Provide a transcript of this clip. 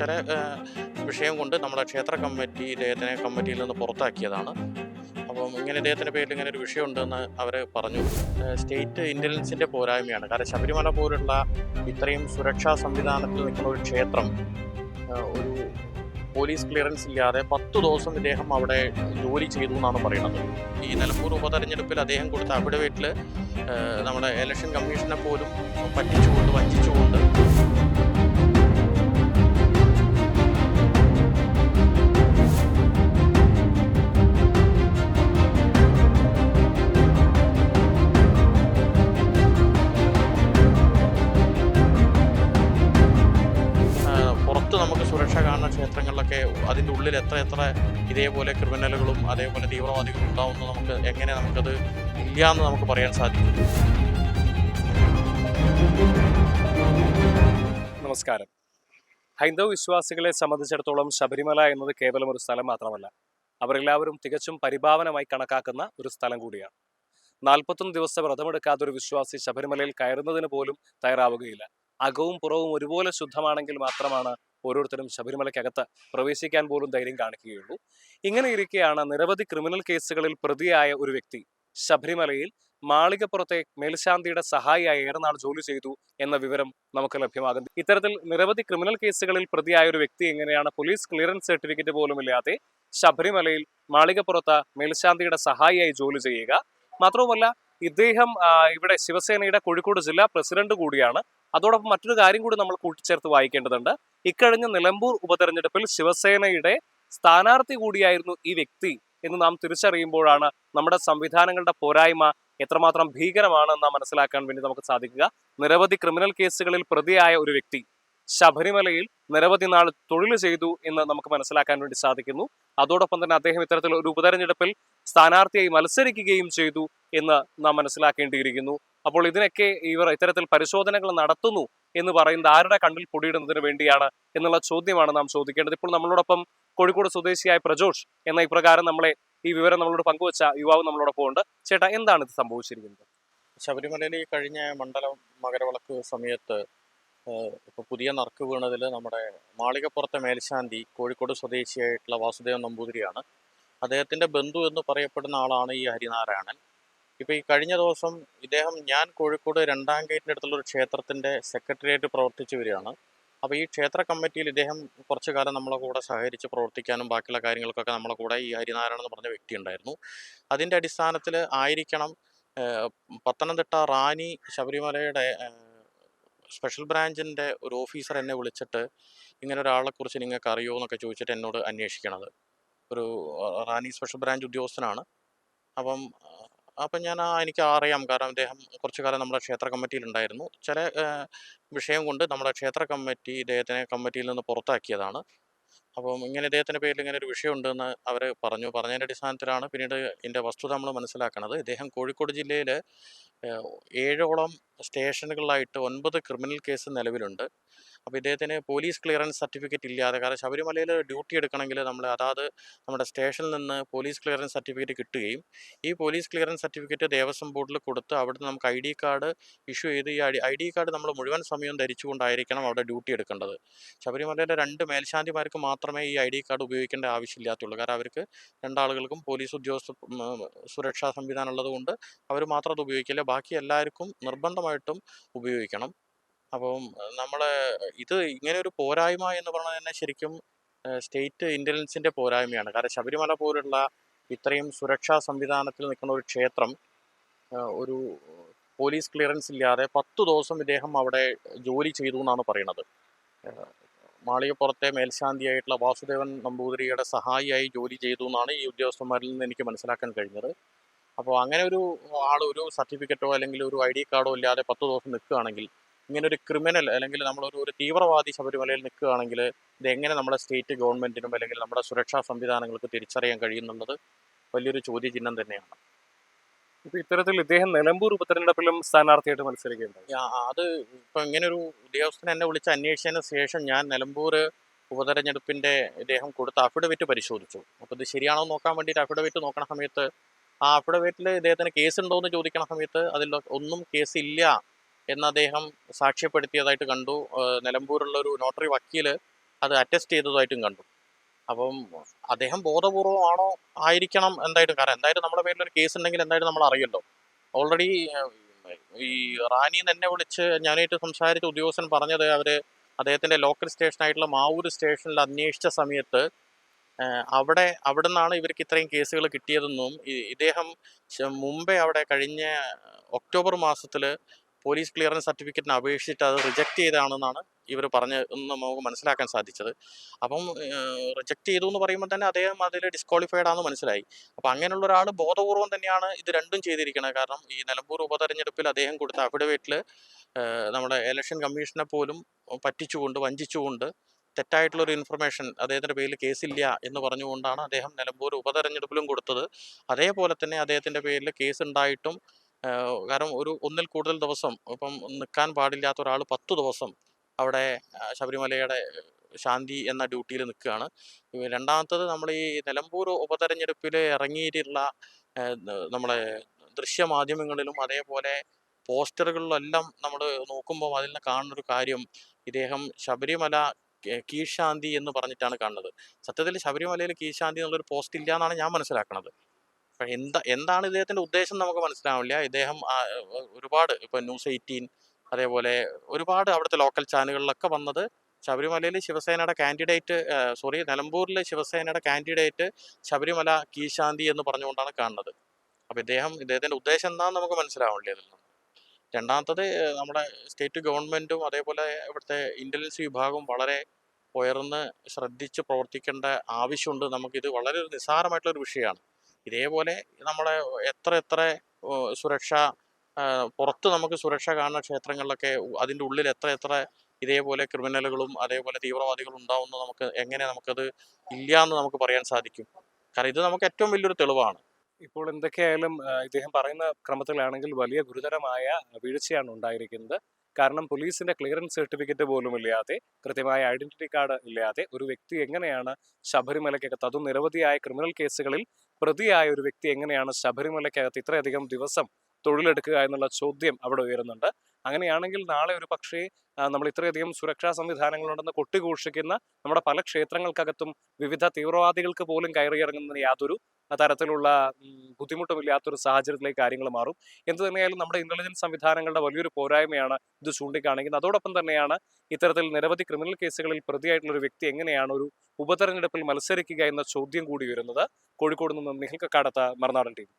ചില വിഷയം കൊണ്ട് നമ്മുടെ ക്ഷേത്ര കമ്മിറ്റി ഇദ്ദേഹത്തിനെ കമ്മിറ്റിയിൽ നിന്ന് പുറത്താക്കിയതാണ്. അപ്പം ഇങ്ങനെ ഇദ്ദേഹത്തിൻ്റെ പേരിൽ ഇങ്ങനെ ഒരു വിഷയമുണ്ടെന്ന് അവർ പറഞ്ഞു. സ്റ്റേറ്റ് ഇൻ്റലിജൻസിൻ്റെ പോരായ്മയാണ്. കാരണം ശബരിമല പോലുള്ള ഇത്രയും സുരക്ഷാ സംവിധാനത്തിൽ നിൽക്കുന്ന ഒരു ക്ഷേത്രം ഒരു പോലീസ് ക്ലിയറൻസ് ഇല്ലാതെ 10 ദിവസം ഇദ്ദേഹം അവിടെ ജോലി ചെയ്തു എന്നാണ് പറയുന്നത്. ഈ നിലമ്പൂർ ഉപതെരഞ്ഞെടുപ്പിൽ അദ്ദേഹം കൊടുത്ത അഫിഡവിറ്റിൽ നമ്മുടെ ഇലക്ഷൻ കമ്മീഷനെ പോലും പറ്റിച്ചുകൊണ്ട് വഞ്ചിച്ചുകൊണ്ട് പുറത്ത് നമുക്ക് സുരക്ഷ കാണുന്ന ക്ഷേത്രങ്ങളിലൊക്കെ അതിൻ്റെ ഉള്ളിൽ എത്ര ഇതേപോലെ ക്രിമിനലുകളും അതേപോലെ തീവ്രവാദികളും ഉണ്ടാവുമെന്ന് നമുക്ക് എങ്ങനെ നമുക്കത് ഇല്ലയെന്ന് നമുക്ക് പറയാൻ സാധിക്കും. നമസ്കാരം. ഹൈന്ദവ വിശ്വാസികളെ സംബന്ധിച്ചിടത്തോളം ശബരിമല എന്നത് കേവലം ഒരു സ്ഥലം മാത്രമല്ല, അവരെല്ലാവരും തികച്ചും പരിഭാവനമായി കണക്കാക്കുന്ന ഒരു സ്ഥലം കൂടിയാണ്. 41 ദിവസം വ്രതമെടുക്കാത്ത ഒരു വിശ്വാസി ശബരിമലയിൽ കയറുന്നതിന് പോലും തയ്യാറാവുകയില്ല. അകവും പുറവും ഒരുപോലെ ശുദ്ധമാണെങ്കിൽ മാത്രമാണ് ഓരോരുത്തരും ശബരിമലയ്ക്കകത്ത് പ്രവേശിക്കാൻ പോലും ധൈര്യം കാണിക്കുകയുള്ളൂ. ഇങ്ങനെ ഇരിക്കെയാണ് നിരവധി ക്രിമിനൽ കേസുകളിൽ പ്രതിയായ ഒരു വ്യക്തി ശബരിമലയിൽ മാളികപ്പുറത്തെ മേൽശാന്തിയുടെ സഹായിയായി ഏറെനാൾ ജോലി ചെയ്തു എന്ന വിവരം നമുക്ക് ലഭ്യമാകുന്നു. ഇത്തരത്തിൽ നിരവധി ക്രിമിനൽ കേസുകളിൽ പ്രതിയായ ഒരു വ്യക്തി എങ്ങനെയാണ് പോലീസ് ക്ലിയറൻസ് സർട്ടിഫിക്കറ്റ് പോലും ഇല്ലാതെ ശബരിമലയിൽ മാളികപ്പുറത്ത് മേൽശാന്തിയുടെ സഹായിയായി ജോലി ചെയ്യുക? മാത്രവുമല്ല, ഇദ്ദേഹം ഇവിടെ ശിവസേനയുടെ കോഴിക്കോട് ജില്ലാ പ്രസിഡന്റ് കൂടിയാണ്. അതോടൊപ്പം മറ്റൊരു കാര്യം കൂടി നമ്മൾ കൂട്ടിച്ചേർത്ത് വായിക്കേണ്ടതുണ്ട്. ഇക്കഴിഞ്ഞ നിലമ്പൂർ ഉപതെരഞ്ഞെടുപ്പിൽ ശിവസേനയുടെ സ്ഥാനാർത്ഥി കൂടിയായിരുന്നു ഈ വ്യക്തി എന്ന് നാം തിരിച്ചറിയുമ്പോഴാണ് നമ്മുടെ സംവിധാനങ്ങളുടെ പോരായ്മ എത്രമാത്രം ഭീകരമാണെന്ന് നാം മനസ്സിലാക്കാൻ വേണ്ടി നമുക്ക് സാധിക്കുക. നിരവധി ക്രിമിനൽ കേസുകളിൽ പ്രതിയായ ഒരു വ്യക്തി ശബരിമലയിൽ നിരവധി നാൾ തൊഴിൽ ചെയ്തു എന്ന് നമുക്ക് മനസ്സിലാക്കാൻ വേണ്ടി സാധിക്കുന്നു. അതോടൊപ്പം തന്നെ അദ്ദേഹം ഇത്തരത്തിൽ ഒരു ഉപതെരഞ്ഞെടുപ്പിൽ സ്ഥാനാർത്ഥിയായി മത്സരിക്കുകയും ചെയ്തു എന്ന് നാം മനസ്സിലാക്കേണ്ടിയിരിക്കുന്നു. അപ്പോൾ ഇതിനൊക്കെ ഇവർ ഇത്തരത്തിൽ പരിശോധനകൾ നടത്തുന്നു എന്ന് പറയുന്നത് ആരുടെ കണ്ണിൽ പൊടിയിടുന്നതിന് വേണ്ടിയാണ് എന്നുള്ള ചോദ്യമാണ് നാം ചോദിക്കേണ്ടത്. ഇപ്പോൾ നമ്മളോടൊപ്പം കോഴിക്കോട് സ്വദേശിയായ പ്രജോഷ് എന്ന ഇപ്രകാരം നമ്മളെ ഈ വിവരം നമ്മളോട് പങ്കുവച്ച യുവാവ് നമ്മളോടൊപ്പം ഉണ്ട്. ചേട്ടാ, എന്താണ് ഇത് സംഭവിച്ചിരിക്കുന്നത്? ശബരിമലയിൽ ഈ കഴിഞ്ഞ മണ്ഡലം മകരവിളക്ക് സമയത്ത് ഇപ്പോൾ പുതിയ നറുക്ക് വീണതിൽ നമ്മുടെ മാളികപ്പുറത്തെ മേൽശാന്തി കോഴിക്കോട് സ്വദേശിയായിട്ടുള്ള വാസുദേവൻ നമ്പൂതിരിയാണ്. അദ്ദേഹത്തിൻ്റെ ബന്ധു എന്ന് പറയപ്പെടുന്ന ആളാണ് ഈ ഹരിനാരായണൻ. ഇപ്പോൾ ഈ കഴിഞ്ഞ ദിവസം ഞാൻ കോഴിക്കോട് 2-ാം ഗേറ്റിൻ്റെ അടുത്തുള്ള ഒരു ക്ഷേത്രത്തിൻ്റെ സെക്രട്ടറിയായിട്ട് പ്രവർത്തിച്ചു വരികയാണ്. അപ്പോൾ ഈ ക്ഷേത്ര കമ്മിറ്റിയിൽ ഇദ്ദേഹം കുറച്ചു കാലം നമ്മളെ കൂടെ സഹകരിച്ച് പ്രവർത്തിക്കാനും ബാക്കിയുള്ള കാര്യങ്ങൾക്കൊക്കെ നമ്മളെ കൂടെ ഈ ഹരിനാരായണൻ എന്ന് പറഞ്ഞ വ്യക്തി ഉണ്ടായിരുന്നു. അതിൻ്റെ അടിസ്ഥാനത്തിൽ ആയിരിക്കണം പത്തനംതിട്ട റാന്നി ശബരിമലയുടെ സ്പെഷ്യൽ ബ്രാഞ്ചിൻ്റെ ഒരു ഓഫീസർ എന്നെ വിളിച്ചിട്ട് ഇങ്ങനെ ഒരാളെക്കുറിച്ച് നിങ്ങൾക്ക് അറിയുമോ എന്നൊക്കെ ചോദിച്ചിട്ട് എന്നോട് അന്വേഷിക്കണത്. ഒരു റാന്നി സ്പെഷ്യൽ ബ്രാഞ്ച് ഉദ്യോഗസ്ഥനാണ്. അപ്പം ഞാൻ എനിക്ക് അറിയാം, കാരണം അദ്ദേഹം കുറച്ചു കാലം നമ്മുടെ ക്ഷേത്ര കമ്മിറ്റിയിലുണ്ടായിരുന്നു. ചില വിഷയം കൊണ്ട് നമ്മുടെ ക്ഷേത്ര കമ്മിറ്റി ഇദ്ദേഹത്തിനെ കമ്മിറ്റിയിൽ നിന്ന് പുറത്താക്കിയതാണ്. അപ്പം ഇങ്ങനെ ഇദ്ദേഹത്തിൻ്റെ പേരിൽ ഇങ്ങനെ ഒരു വിഷയമുണ്ടെന്ന് അവർ പറഞ്ഞു. പറഞ്ഞതിൻ്റെ അടിസ്ഥാനത്തിലാണ് പിന്നീട് ഇതിൻ്റെ വസ്തുത നമ്മൾ മനസ്സിലാക്കണത്. ഇദ്ദേഹം കോഴിക്കോട് ജില്ലയിൽ 7ഓളം സ്റ്റേഷനുകളിലായിട്ട് 9 ക്രിമിനൽ കേസ് നിലവിലുണ്ട്. അപ്പോൾ ഇദ്ദേഹത്തിന് പോലീസ് ക്ലിയറൻസ് സർട്ടിഫിക്കറ്റ് ഇല്ലാതെ, കാരണം ശബരിമലയിൽ ഡ്യൂട്ടി എടുക്കണമെങ്കിൽ നമ്മുടെ സ്റ്റേഷനിൽ നിന്ന് പോലീസ് ക്ലിയറൻസ് സർട്ടിഫിക്കറ്റ് കിട്ടുകയും ഈ പോലീസ് ക്ലിയറൻസ് സർട്ടിഫിക്കറ്റ് ദേവസ്വം ബോർഡിൽ കൊടുത്ത് അവിടുന്ന് നമുക്ക് ID കാർഡ് ഇഷ്യൂ ചെയ്ത് ഈ ID കാർഡ് നമ്മൾ മുഴുവൻ സമയം ധരിച്ചുകൊണ്ടായിരിക്കണം അവിടെ ഡ്യൂട്ടി എടുക്കേണ്ടത്. ശബരിമലയിലെ 2 മേൽശാന്തിമാർക്ക് മാത്രമേ ഈ ID കാർഡ് ഉപയോഗിക്കേണ്ട ആവശ്യമില്ലാത്തുള്ളൂ. കാരണം അവർക്ക് 2 ആളുകൾക്കും പോലീസ് ഉദ്യോഗസ്ഥ സുരക്ഷാ സംവിധാനം ഉള്ളതുകൊണ്ട് അവർ മാത്രം അത് ഉപയോഗിക്കില്ല. ബാക്കി എല്ലാവർക്കും നിർബന്ധമായിട്ടും ഉപയോഗിക്കണം. അപ്പം ഇങ്ങനെ ഒരു പോരായ്മ എന്ന് പറഞ്ഞാൽ തന്നെ ശരിക്കും സ്റ്റേറ്റ് ഇൻ്റലിജൻസിൻ്റെ പോരായ്മയാണ്. കാരണം ശബരിമല പോലുള്ള ഇത്രയും സുരക്ഷാ സംവിധാനത്തിൽ നിൽക്കുന്ന ഒരു ക്ഷേത്രം ഒരു പോലീസ് ക്ലിയറൻസ് ഇല്ലാതെ 10 ദിവസം ഇദ്ദേഹം അവിടെ ജോലി ചെയ്തു എന്നാണ് പറയുന്നത്. മാളികപ്പുറത്തെ മേൽശാന്തിയായിട്ടുള്ള വാസുദേവൻ നമ്പൂതിരിയുടെ സഹായിയായി ജോലി ചെയ്തു എന്നാണ് ഈ ഉദ്യോഗസ്ഥന്മാരിൽ നിന്ന് എനിക്ക് മനസ്സിലാക്കാൻ കഴിഞ്ഞത്. അപ്പോൾ അങ്ങനെ ഒരു ആൾ ഒരു സർട്ടിഫിക്കറ്റോ അല്ലെങ്കിൽ ഒരു ID കാർഡോ ഇല്ലാതെ 10 ദിവസം നിൽക്കുകയാണെങ്കിൽ, ഇങ്ങനെ ഒരു ക്രിമിനൽ അല്ലെങ്കിൽ ഒരു തീവ്രവാദി ശബരിമലയിൽ നിൽക്കുകയാണെങ്കിൽ ഇതെങ്ങനെ നമ്മുടെ സ്റ്റേറ്റ് ഗവൺമെൻറ്റിനും അല്ലെങ്കിൽ നമ്മുടെ സുരക്ഷാ സംവിധാനങ്ങൾക്ക് തിരിച്ചറിയാൻ കഴിയുന്നുള്ളത് വലിയൊരു ചോദ്യചിഹ്നം തന്നെയാണ്. ഇപ്പൊ ഇത്തരത്തിൽ ഇദ്ദേഹം നിലമ്പൂർ ഉപതെരഞ്ഞെടുപ്പിലും സ്ഥാനാർത്ഥിയായിട്ട് മത്സരിക്കുകയുണ്ടായി. അത് ഇപ്പം ഇങ്ങനൊരു ഉദ്യോഗസ്ഥൻ എന്നെ വിളിച്ച് അന്വേഷിച്ചതിന് ശേഷം ഞാൻ നിലമ്പൂർ ഉപതെരഞ്ഞെടുപ്പിൻ്റെ ഇദ്ദേഹം കൊടുത്ത അഫിഡവിറ്റ് പരിശോധിച്ചു. അപ്പോൾ ഇത് ശരിയാണോ നോക്കാൻ വേണ്ടിയിട്ട് അഫിഡവിറ്റ് നോക്കണ സമയത്ത് ആ അഫിഡവിറ്റിൽ ഇദ്ദേഹത്തിന് കേസുണ്ടോ എന്ന് ചോദിക്കണ സമയത്ത് അതിൽ ഒന്നും കേസില്ല എന്ന് അദ്ദേഹം സാക്ഷ്യപ്പെടുത്തിയതായിട്ട് കണ്ടു. നിലമ്പൂരുള്ള ഒരു നോട്ടറി വക്കീൽ അത് അറ്റസ്റ്റ് ചെയ്തതായിട്ടും കണ്ടു. അപ്പം അദ്ദേഹം ബോധപൂർവമാണോ ആയിരിക്കണം എന്തായിട്ടും. കാരണം എന്തായാലും നമ്മുടെ പേരിലൊരു കേസ് ഉണ്ടെങ്കിൽ എന്തായാലും നമ്മൾ അറിയല്ലോ. ഓൾറെഡി ഈ റാന്നിന്ന് എന്നെ വിളിച്ച് ഞാനായിട്ട് സംസാരിച്ച ഉദ്യോഗസ്ഥൻ പറഞ്ഞത് അദ്ദേഹത്തിൻ്റെ ലോക്കൽ സ്റ്റേഷനായിട്ടുള്ള മാവൂർ സ്റ്റേഷനിൽ അന്വേഷിച്ച സമയത്ത് അവിടെ നിന്നാണ് ഇവർക്ക് ഇത്രയും കേസുകൾ കിട്ടിയതെന്നും ഇദ്ദേഹം മുമ്പേ അവിടെ കഴിഞ്ഞ ഒക്ടോബർ മാസത്തിൽ പോലീസ് ക്ലിയറൻസ് സർട്ടിഫിക്കറ്റിന് അപേക്ഷിച്ചിട്ട് അത് റിജക്റ്റ് ചെയ്തതാണെന്നാണ് ഇവർ പറഞ്ഞതെന്ന് നമുക്ക് മനസ്സിലാക്കാൻ സാധിച്ചത്. അപ്പം റിജക്റ്റ് ചെയ്തു എന്ന് പറയുമ്പോൾ തന്നെ അദ്ദേഹം അതിൽ ഡിസ്ക്വാളിഫൈഡ് ആണെന്ന് മനസ്സിലായി. അപ്പം അങ്ങനെയുള്ള ഒരാൾ ബോധപൂർവം തന്നെയാണ് ഇത് രണ്ടും ചെയ്തിരിക്കുന്നത്. കാരണം ഈ നിലമ്പൂർ ഉപതെരഞ്ഞെടുപ്പിൽ അദ്ദേഹം കൊടുത്ത അഫിഡവിറ്റിൽ നമ്മുടെ ഇലക്ഷൻ കമ്മീഷനെ പോലും പറ്റിച്ചുകൊണ്ട് വഞ്ചിച്ചുകൊണ്ട് തെറ്റായിട്ടുള്ളൊരു ഇൻഫർമേഷൻ അദ്ദേഹത്തിൻ്റെ പേരിൽ കേസില്ല എന്ന് പറഞ്ഞുകൊണ്ടാണ് അദ്ദേഹം നിലമ്പൂർ ഉപതെരഞ്ഞെടുപ്പിലും കൊടുത്തത്. അതേപോലെ തന്നെ അദ്ദേഹത്തിൻ്റെ പേരിൽ കേസ് ഉണ്ടായിട്ടും കാരണം ഒന്നിൽ കൂടുതൽ ദിവസം ഇപ്പം നിൽക്കാൻ പാടില്ലാത്ത ഒരാൾ 10 ദിവസം അവിടെ ശബരിമലയുടെ ശാന്തി എന്ന ഡ്യൂട്ടിയിൽ നിൽക്കുകയാണ്. രണ്ടാമത്തത് നമ്മൾ ഈ നിലമ്പൂർ ഉപതെരഞ്ഞെടുപ്പിൽ ഇറങ്ങിയിട്ടുള്ള നമ്മളെ ദൃശ്യമാധ്യമങ്ങളിലും അതേപോലെ പോസ്റ്ററുകളിലെല്ലാം നമ്മൾ നോക്കുമ്പോൾ അതിൽ നിന്ന് കാണുന്നൊരു കാര്യം, ഇദ്ദേഹം ശബരിമല കീഴ്ശാന്തി എന്ന് പറഞ്ഞിട്ടാണ് കാണുന്നത്. സത്യത്തിൽ ശബരിമലയിൽ കീഴ്ശാന്തി എന്നുള്ളൊരു പോസ്റ്റ് ഇല്ല എന്നാണ് ഞാൻ മനസ്സിലാക്കുന്നത്. പക്ഷേ എന്താണ് ഇദ്ദേഹത്തിൻ്റെ ഉദ്ദേശം നമുക്ക് മനസ്സിലാവില്ല. ഇദ്ദേഹം ഒരുപാട് ഇപ്പം ന്യൂസ് 18 അതേപോലെ ഒരുപാട് അവിടുത്തെ ലോക്കൽ ചാനലുകളിലൊക്കെ വന്നത് ശബരിമലയിൽ ശിവസേനയുടെ കാൻഡിഡേറ്റ് നിലമ്പൂരിലെ ശിവസേനയുടെ കാൻഡിഡേറ്റ് ശബരിമല കീഴ്ശാന്തി എന്ന് പറഞ്ഞുകൊണ്ടാണ് കാണുന്നത്. അപ്പോൾ ഇദ്ദേഹത്തിൻ്റെ ഉദ്ദേശം എന്താണെന്ന് നമുക്ക് മനസ്സിലാവില്ല ഇതിൽ നിന്ന്. രണ്ടാമത്തത് നമ്മുടെ സ്റ്റേറ്റ് ഗവൺമെൻറ്റും അതേപോലെ ഇവിടുത്തെ ഇൻ്റലിജൻസ് വിഭാഗവും വളരെ ഉയർന്ന് ശ്രദ്ധിച്ച് പ്രവർത്തിക്കേണ്ട ആവശ്യമുണ്ട്. നമുക്കിത് വളരെ ഒരു നിസ്സാരമായിട്ടുള്ളൊരു വിഷയമാണ്. ഇതേപോലെ നമ്മളെ എത്ര സുരക്ഷ പുറത്ത് നമുക്ക് സുരക്ഷ കാണുന്ന ക്ഷേത്രങ്ങളിലൊക്കെ അതിൻ്റെ ഉള്ളിൽ എത്ര ഇതേപോലെ ക്രിമിനലുകളും അതേപോലെ തീവ്രവാദികളും ഉണ്ടാവുമെന്ന് നമുക്കത് ഇല്ല എന്ന് നമുക്ക് പറയാൻ സാധിക്കും. കാരണം ഇത് നമുക്ക് ഏറ്റവും വലിയൊരു തെളിവാണ്. ഇപ്പോൾ എന്തൊക്കെയായാലും ഇദ്ദേഹം പറയുന്ന ക്രമത്തിലാണെങ്കിൽ വലിയ ഗുരുതരമായ വീഴ്ചയാണ് ഉണ്ടായിരിക്കുന്നത്. കാരണം പോലീസിന്റെ ക്ലിയറൻസ് സർട്ടിഫിക്കറ്റ് പോലും ഇല്ലാതെ, കൃത്യമായ ഐഡന്റിറ്റി കാർഡ് ഇല്ലാതെ ഒരു വ്യക്തി എങ്ങനെയാണ് ശബരിമലയ്ക്കകത്ത്, അതും നിരവധിയായ ക്രിമിനൽ കേസുകളിൽ പ്രതിയായ ഒരു വ്യക്തി എങ്ങനെയാണ് ശബരിമലയ്ക്കകത്ത് ഇത്രയധികം ദിവസം തൊഴിലെടുക്കുക എന്നുള്ള ചോദ്യം അവിടെ ഉയരുന്നുണ്ട്. അങ്ങനെയാണെങ്കിൽ നാളെ ഒരു പക്ഷേ നമ്മൾ ഇത്രയധികം സുരക്ഷാ സംവിധാനങ്ങളുണ്ടെന്ന് കൊട്ടിഘോഷിക്കുന്ന നമ്മുടെ പല ക്ഷേത്രങ്ങൾക്കകത്തും വിവിധ തീവ്രവാദികൾക്ക് പോലും കയറിയിറങ്ങുന്ന യാതൊരു തരത്തിലുള്ള ബുദ്ധിമുട്ടുമില്ലാത്തൊരു സാഹചര്യത്തിലേക്ക് കാര്യങ്ങൾ മാറും. എന്ത് തന്നെയായാലും നമ്മുടെ ഇന്റലിജൻസ് സംവിധാനങ്ങളുടെ വലിയൊരു പോരായ്മയാണ് ഇത് ചൂണ്ടിക്കാണിക്കുന്നത്. അതോടൊപ്പം തന്നെയാണ് ഇത്തരത്തിൽ നിരവധി ക്രിമിനൽ കേസുകളിൽ പ്രതിയായിട്ടുള്ള ഒരു വ്യക്തി എങ്ങനെയാണ് ഒരു ഉപതെരഞ്ഞെടുപ്പിൽ മത്സരിക്കുക എന്ന ചോദ്യം കൂടി വരുന്നത്. കോഴിക്കോട് നിന്നും നിഖിൽ കക്കാടത്ത, മറുനാടൻ ടീവി.